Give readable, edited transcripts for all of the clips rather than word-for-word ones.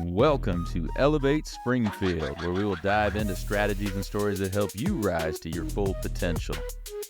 Welcome to Elevate Springfield, where we will dive into strategies and stories that help you rise to your full potential.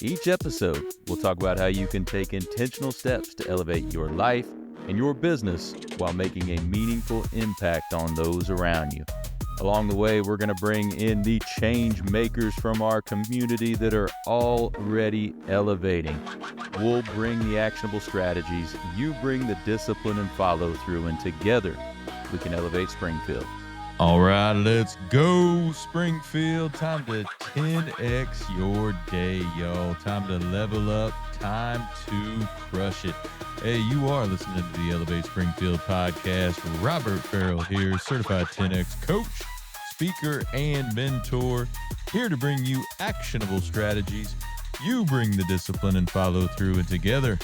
Each episode, we'll talk about how you can take intentional steps to elevate your life and your business while making a meaningful impact on those around you. Along the way, we're going to bring in the change makers from our community that are already elevating. We'll bring the actionable strategies, you bring the discipline and follow through, and together we can elevate Springfield. All right, let's go, Springfield. Time to 10x your day, y'all. Time to level up. Time to crush it. Hey, you are listening to the Elevate Springfield podcast. Robert Ferriell here, certified 10x coach, speaker, and mentor, here to bring you actionable strategies. You bring the discipline and follow through, and together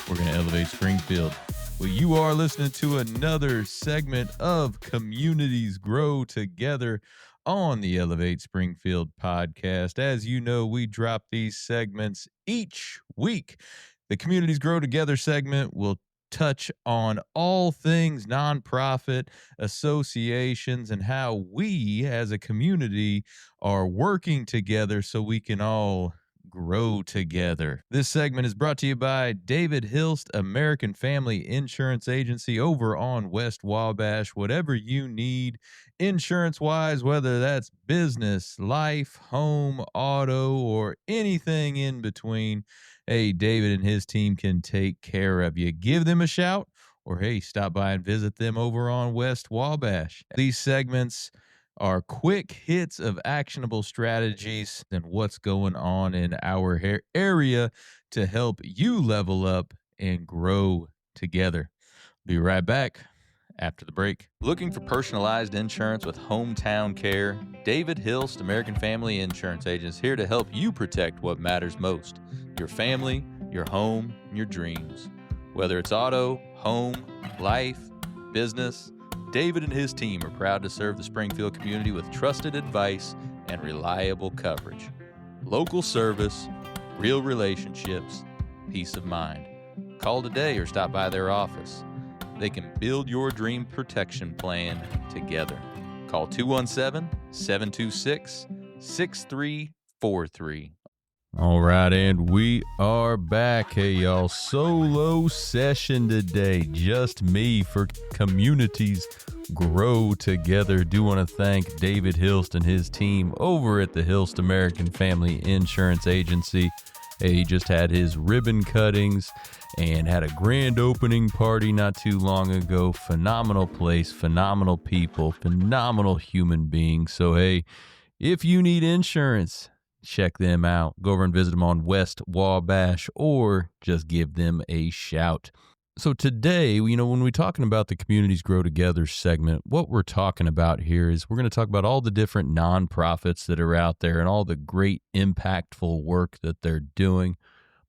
we're going to elevate Springfield. Well, you are listening to another segment of Communities Grow Together on the Elevate Springfield podcast. As you know, we drop these segments each week. The Communities Grow Together segment will touch on all things nonprofit associations and how we as a community are working together so we can all grow together. This segment is brought to you by David Hilst, American Family Insurance Agency over on West Wabash. Whatever you need insurance-wise, whether that's business, life, home, auto, or anything in between, hey, David and his team can take care of you. Give them a shout, or hey, stop by and visit them over on West Wabash. These segments are quick hits of actionable strategies and what's going on in our area to help you level up and grow together. Be right back after the break. Looking for personalized insurance with hometown care? David Hilst, American Family Insurance Agents, here to help you protect what matters most: your family, your home, and your dreams. Whether it's auto, home, life, business, David and his team are proud to serve the Springfield community with trusted advice and reliable coverage. Local service, real relationships, peace of mind. Call today or stop by their office. They can build your dream protection plan together. Call 217-726-6343. All right, and we are back. Hey, y'all, solo session today. Just me for Communities Grow Together. Do want to thank David Hilst and his team over at the Hilst American Family Insurance Agency. Hey, he just had his ribbon cuttings and had a grand opening party not too long ago. Phenomenal place, phenomenal people, phenomenal human beings. So, hey, if you need insurance, check them out. Go over and visit them on West Wabash or just give them a shout. So today, when we're talking about the Communities Grow Together segment, what we're talking about here is we're going to talk about all the different nonprofits that are out there and all the great impactful work that they're doing.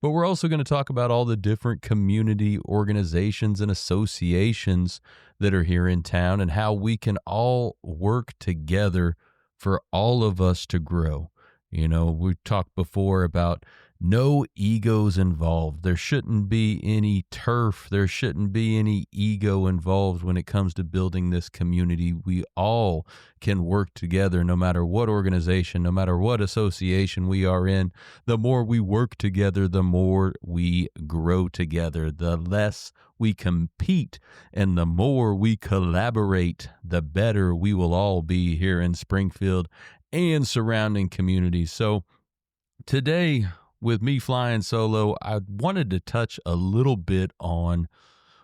But we're also going to talk about all the different community organizations and associations that are here in town and how we can all work together for all of us to grow. We talked before about no egos involved. There shouldn't be any turf. There shouldn't be any ego involved when it comes to building this community. We all can work together no matter what organization, no matter what association we are in. The more we work together, the more we grow together. The less we compete and the more we collaborate, the better we will all be here in Springfield and surrounding communities. So today, with me flying solo, I wanted to touch a little bit on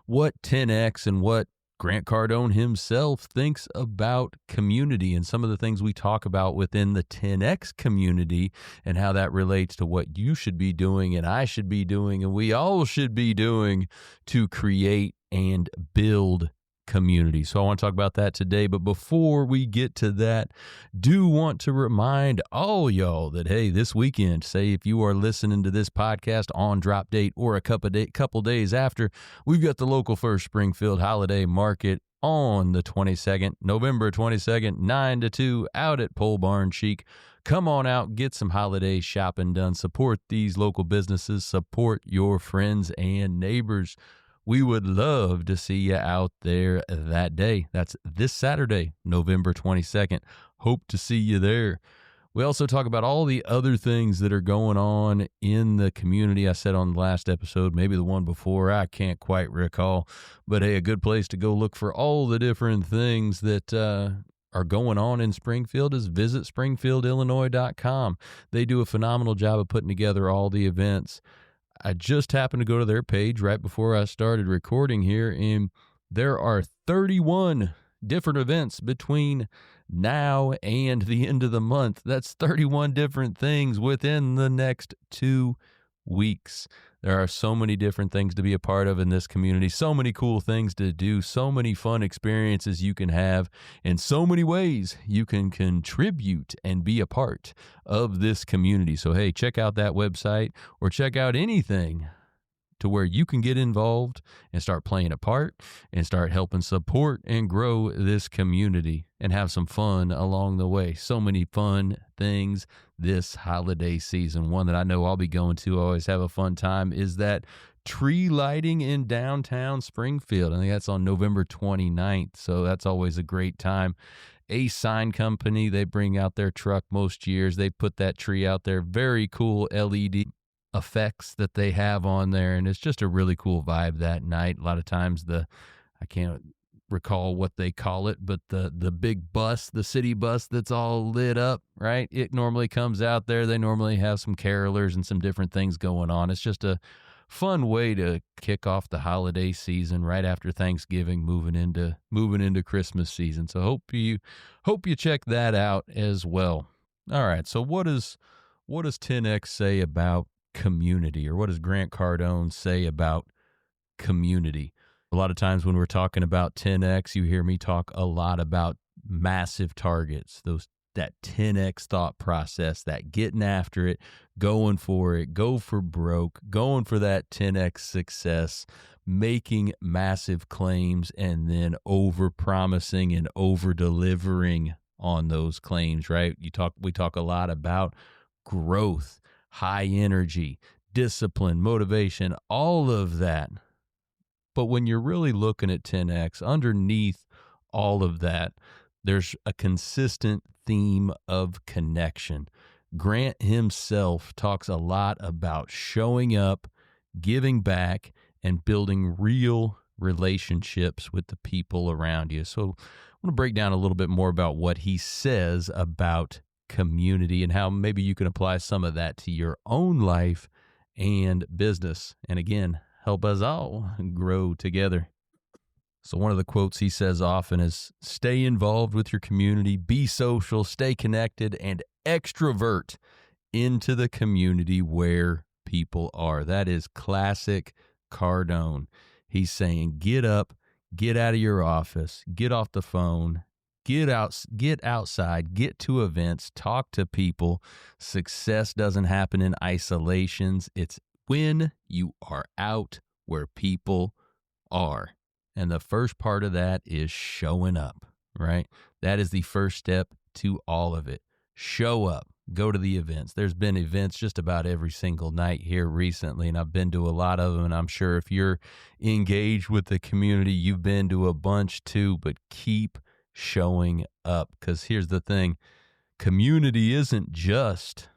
what 10X and what Grant Cardone himself thinks about community and some of the things we talk about within the 10X community and how that relates to what you should be doing and I should be doing and we all should be doing to create and build community. So I want to talk about that today. But before we get to that, do want to remind all y'all that, hey, this weekend, say if you are listening to this podcast on drop date or a couple days after, we've got the Local First Springfield Holiday Market on the 22nd, November 22nd, 9 to 2 out at Pole Barn Chic. Come on out, get some holiday shopping done, support these local businesses, support your friends and neighbors. We would love to see you out there that day. That's this Saturday, November 22nd. Hope to see you there. We also talk about all the other things that are going on in the community. I said on the last episode, maybe the one before, I can't quite recall. But hey, a good place to go look for all the different things that are going on in Springfield is visit springfieldillinois.com. They do a phenomenal job of putting together all the events. I just happened to go to their page right before I started recording here, and there are 31 different events between now and the end of the month. That's 31 different things within the next 2 weeks. There are so many different things to be a part of in this community, so many cool things to do, so many fun experiences you can have, and so many ways you can contribute and be a part of this community. So, hey, check out that website or check out anything to where you can get involved and start playing a part and start helping support and grow this community and have some fun along the way. So many fun things this holiday season. One that I know I'll be going to, always have a fun time, is that tree lighting in downtown Springfield. I think that's on November 29th, so that's always a great time. A Sign Company, they bring out their truck most years. They put that tree out there. Very cool LED effects that they have on there, and it's just a really cool vibe that night. A lot of times I can't recall what they call it, but the big bus, the city bus that's all lit up, right? It normally comes out there. They normally have some carolers and some different things going on. It's just a fun way to kick off the holiday season right after Thanksgiving, moving into Christmas season. So hope you check that out as well. All right, so what does 10X say about community, or what does Grant Cardone say about community? A lot of times when we're talking about 10X, you hear me talk a lot about massive targets, that 10X thought process, that getting after it, going for it, go for broke, going for that 10X success, making massive claims, and then over promising and over delivering on those claims, right? We talk a lot about growth, high energy, discipline, motivation, all of that. But when you're really looking at 10X, underneath all of that, there's a consistent theme of connection. Grant himself talks a lot about showing up, giving back, and building real relationships with the people around you. So I want to break down a little bit more about what he says about community and how maybe you can apply some of that to your own life and business. And again, help us all grow together. So one of the quotes he says often is, stay involved with your community, be social, stay connected, and extrovert into the community where people are. That is classic Cardone. He's saying, get up, get out of your office, get off the phone, get outside, get to events, talk to people. Success doesn't happen in isolations. It's when you are out where people are. And the first part of that is showing up, right? That is the first step to all of it. Show up. Go to the events. There's been events just about every single night here recently, and I've been to a lot of them, and I'm sure if you're engaged with the community, you've been to a bunch too, but keep showing up, because here's the thing. Community isn't just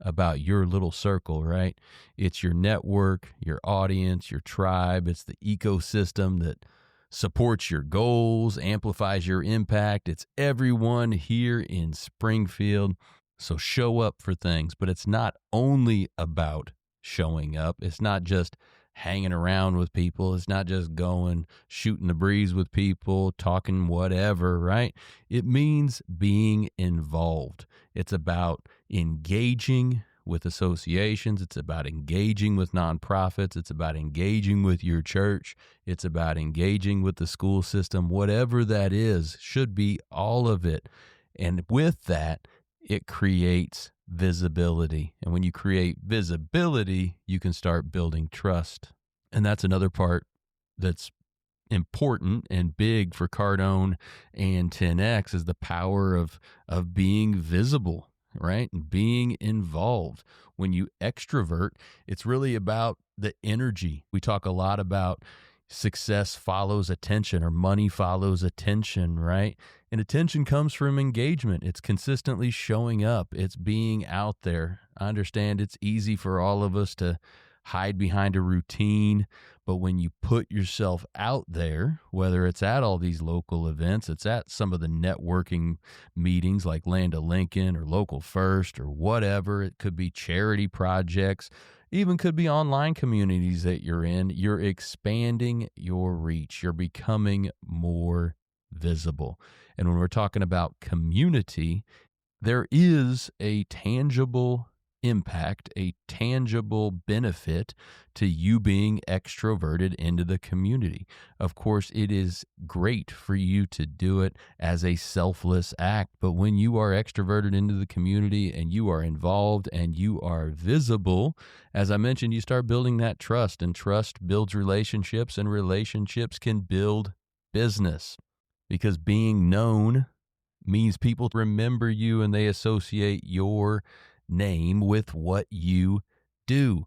about your little circle, right? It's your network, your audience, your tribe. It's the ecosystem that supports your goals, amplifies your impact. It's everyone here in Springfield. So show up for things, but it's not only about showing up. It's not just hanging around with people. It's not just going, shooting the breeze with people, talking whatever, right? It means being involved. It's about engaging with associations. It's about engaging with nonprofits. It's about engaging with your church. It's about engaging with the school system. Whatever that is, should be all of it. And with that, it creates visibility. And when you create visibility, you can start building trust. And that's another part that's important and big for Cardone and 10X, is the power of being visible, right? And being involved. When you extrovert, it's really about the energy. We talk a lot about Success follows attention, or money follows attention, right? And attention comes from engagement. It's consistently showing up. It's being out there. I understand it's easy for all of us to hide behind a routine, but when you put yourself out there, whether it's at all these local events, it's at some of the networking meetings like Land of Lincoln or Local First or whatever, it could be charity projects, even could be online communities that you're in, you're expanding your reach. You're becoming more visible. And when we're talking about community, there is a tangible impact, a tangible benefit to you being extroverted into the community. Of course, it is great for you to do it as a selfless act, but when you are extroverted into the community and you are involved and you are visible, as I mentioned, you start building that trust, and trust builds relationships, and relationships can build business, because being known means people remember you and they associate your name with what you do.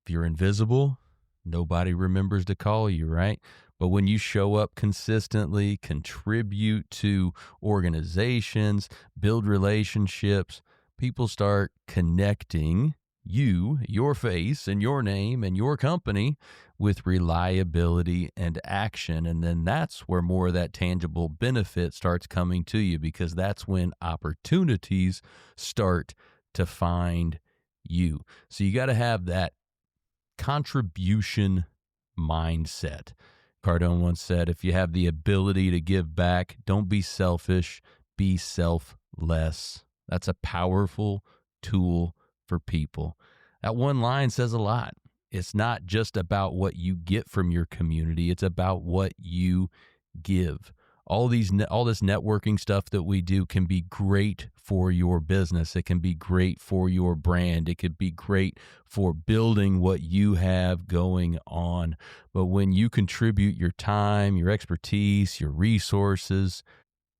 If you're invisible, nobody remembers to call you, right? But when you show up consistently, contribute to organizations, build relationships, people start connecting you, your face and your name and your company with reliability and action. And then that's where more of that tangible benefit starts coming to you, because that's when opportunities start to find you. So you got to have that contribution mindset. Cardone once said, if you have the ability to give back, don't be selfish, be selfless. That's a powerful tool for people. That one line says a lot. It's not just about what you get from your community. It's about what you give. All this networking stuff that we do can be great for your business. It can be great for your brand. It could be great for building what you have going on. But when you contribute your time, your expertise, your resources,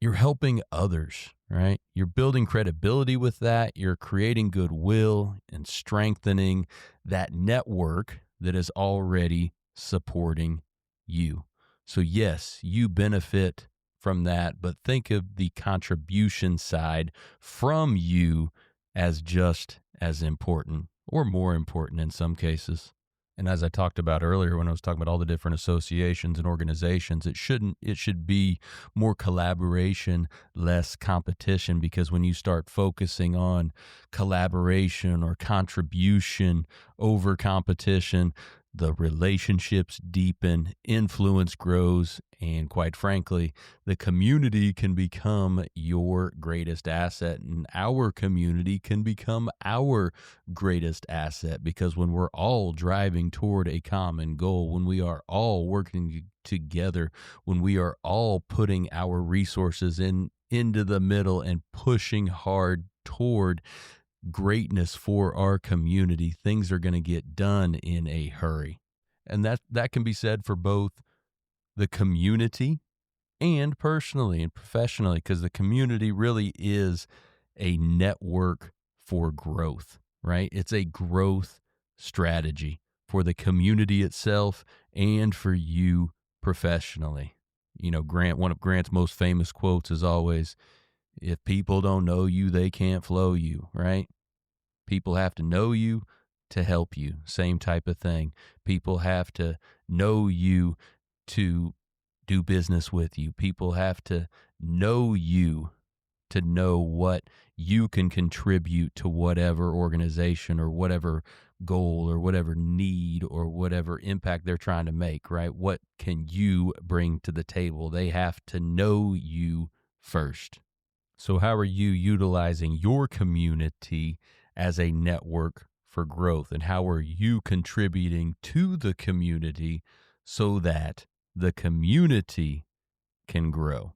you're helping others, right? You're building credibility with that. You're creating goodwill and strengthening that network that is already supporting you. So yes, you benefit from that, but think of the contribution side from you as just as important, or more important in some cases. And as I talked about earlier, when I was talking about all the different associations and organizations, it should be more collaboration, less competition, because when you start focusing on collaboration or contribution over competition, the relationships deepen, influence grows, and quite frankly, the community can become your greatest asset, and our community can become our greatest asset, because when we're all driving toward a common goal, when we are all working together, when we are all putting our resources into the middle and pushing hard toward greatness for our community, things are going to get done in a hurry. And that can be said for both the community and personally and professionally, because the community really is a network for growth, right? It's a growth strategy for the community itself and for you professionally. You know, one of Grant's most famous quotes is always, if people don't know you, they can't flow you, right? People have to know you to help you. Same type of thing. People have to know you to do business with you. People have to know you to know what you can contribute to whatever organization or whatever goal or whatever need or whatever impact they're trying to make, right? What can you bring to the table? They have to know you first. So how are you utilizing your community as a network for growth? And how are you contributing to the community so that the community can grow?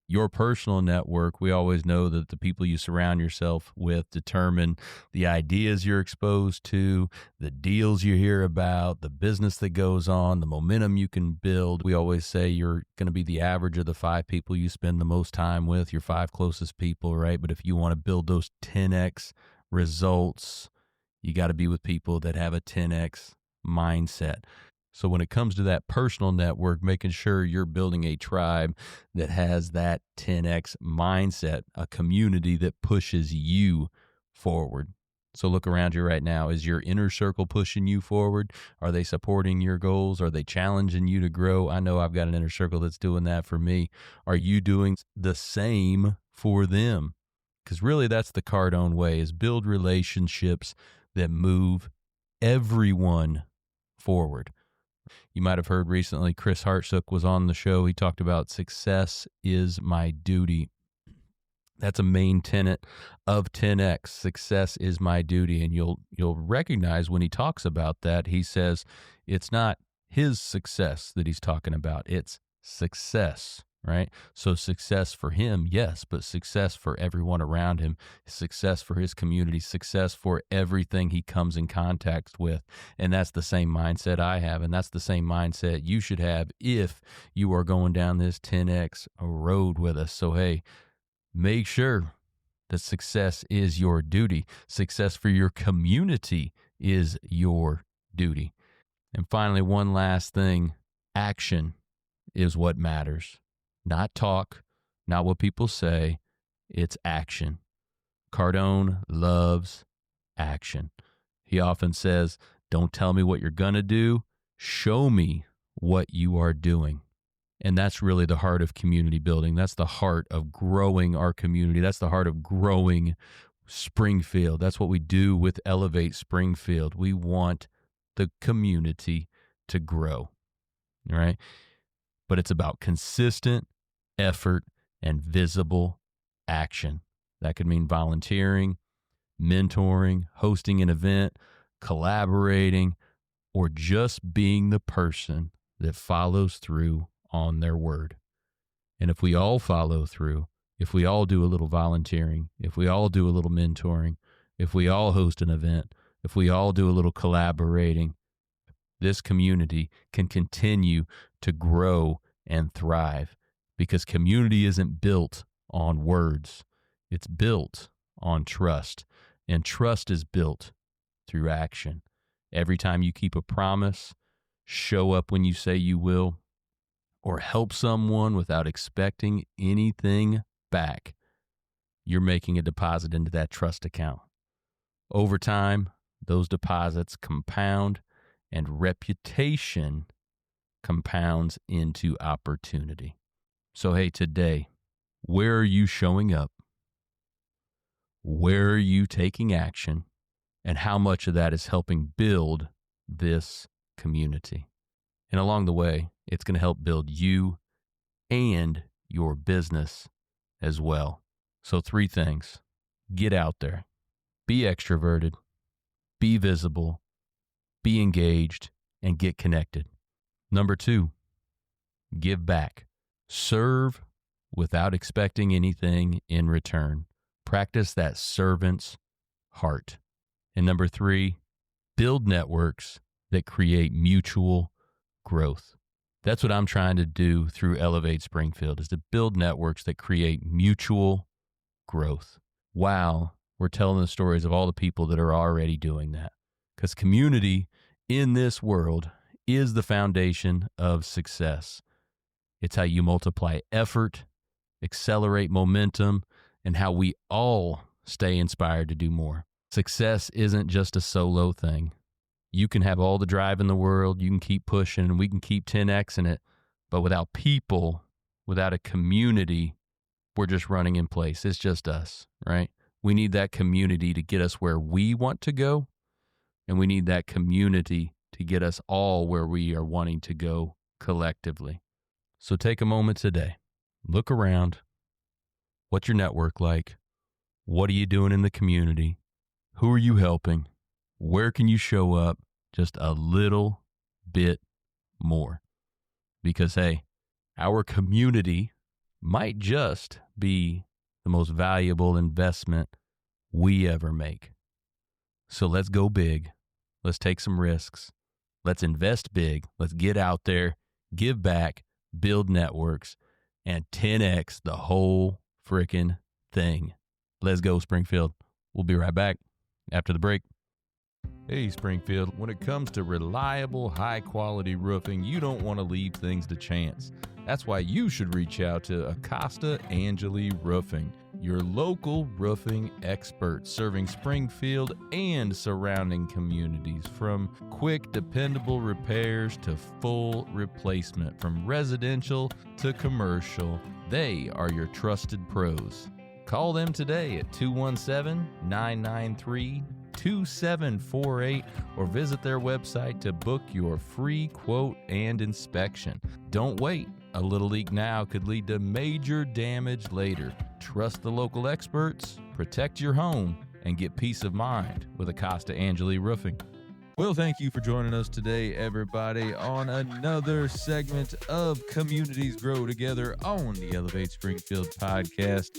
Your personal network, we always know that the people you surround yourself with determine the ideas you're exposed to, the deals you hear about, the business that goes on, the momentum you can build. We always say you're going to be the average of the 5 people you spend the most time with, your 5 closest people, right? But if you want to build those 10x results, you got to be with people that have a 10x mindset. So when it comes to that personal network, making sure you're building a tribe that has that 10X mindset, a community that pushes you forward. So look around you right now. Is your inner circle pushing you forward? Are they supporting your goals? Are they challenging you to grow? I know I've got an inner circle that's doing that for me. Are you doing the same for them? Because really that's the Cardone way, is build relationships that move everyone forward. You might have heard recently Chris Hartsook was on the show. He talked about success is my duty. That's a main tenet of 10X. Success is my duty. And you'll recognize when he talks about that, he says it's not his success that he's talking about. It's success, right? So success for him, yes, but success for everyone around him, success for his community, success for everything he comes in contact with. And that's the same mindset I have. And that's the same mindset you should have if you are going down this 10X road with us. So, hey, make sure that success is your duty. Success for your community is your duty. And finally, one last thing, action is what matters. Not talk, not what people say, it's action. Cardone loves action. He often says, don't tell me what you're going to do, show me what you are doing. And that's really the heart of community building. That's the heart of growing our community. That's the heart of growing Springfield. That's what we do with Elevate Springfield. We want the community to grow, right? But it's about consistent effort and visible action. That could mean volunteering, mentoring, hosting an event, collaborating, or just being the person that follows through on their word. And if we all follow through, if we all do a little volunteering, if we all do a little mentoring, if we all host an event, if we all do a little collaborating, this community can continue to grow and thrive, because community isn't built on words. It's built on trust, and trust is built through action. Every time you keep a promise, show up when you say you will, or help someone without expecting anything back, you're making a deposit into that trust account. Over time, those deposits compound, and reputation compounds into opportunity. So, hey, today, where are you showing up? Where are you taking action? And how much of that is helping build this community? And along the way, it's going to help build you and your business as well. So 3 things. Get out there. Be extroverted. Be visible. Be engaged. And get connected. Number 2, give back. Serve without expecting anything in return. Practice that servant's heart. And number 3, build networks that create mutual growth. That's what I'm trying to do through Elevate Springfield, is to build networks that create mutual growth while we're telling the stories of all the people that are already doing that. Because community in this world is the foundation of success. It's how you multiply effort, accelerate momentum, and how we all stay inspired to do more. Success isn't just a solo thing. You can have all the drive in the world, you can keep pushing, and we can keep 10Xing it, but without people, without a community, we're just running in place. It's just us, right? We need that community to get us where we want to go, and we need that community to get us all where we are wanting to go collectively. So take a moment today. Look around. What's your network like? What are you doing in the community? Who are you helping? Where can you show up just a little bit more? Because, hey, our community might just be the most valuable investment we ever make. So let's go big. Let's take some risks. Let's invest big. Let's get out there, give back, build networks, and 10X the whole freaking thing. Let's go, Springfield. We'll be right back after the break. Hey, Springfield, when it comes to reliable, high-quality roofing, you don't want to leave things to chance. That's why you should reach out to Acosta Angeli Roofing, your local roofing expert, serving Springfield and surrounding communities. From quick, dependable repairs to full replacement, from residential to commercial, they are your trusted pros. Call them today at 217-993-2748 or visit their website to book your free quote and inspection. Don't wait. A little leak now could lead to major damage later. Trust the local experts, protect your home, and get peace of mind with Acosta Angeli Roofing. Well, thank you for joining us today, everybody, on another segment of Communities Grow Together on the Elevate Springfield podcast.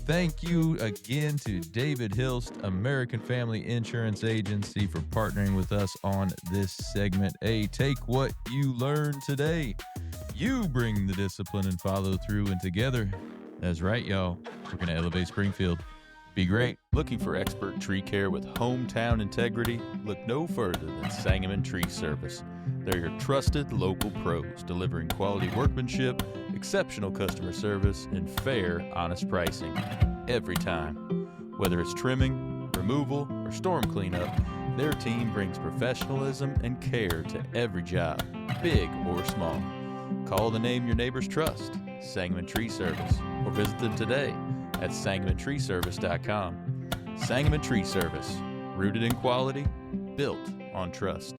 Thank you again to David Hilst, American Family Insurance Agency, for partnering with us on this segment. Hey, take what you learned today. You bring the discipline and follow through, and together, that's right, y'all, we're going to elevate Springfield. Be great. Looking for expert tree care with hometown integrity? Look no further than Sangamon Tree Service. They're your trusted local pros, delivering quality workmanship, exceptional customer service, and fair, honest pricing every time. Whether it's trimming, removal, or storm cleanup, their team brings professionalism and care to every job, big or small. Call the name your neighbors trust, Sangamon Tree Service, or visit them today at SangamonTreeService.com. Sangamon Tree Service, rooted in quality, built on trust.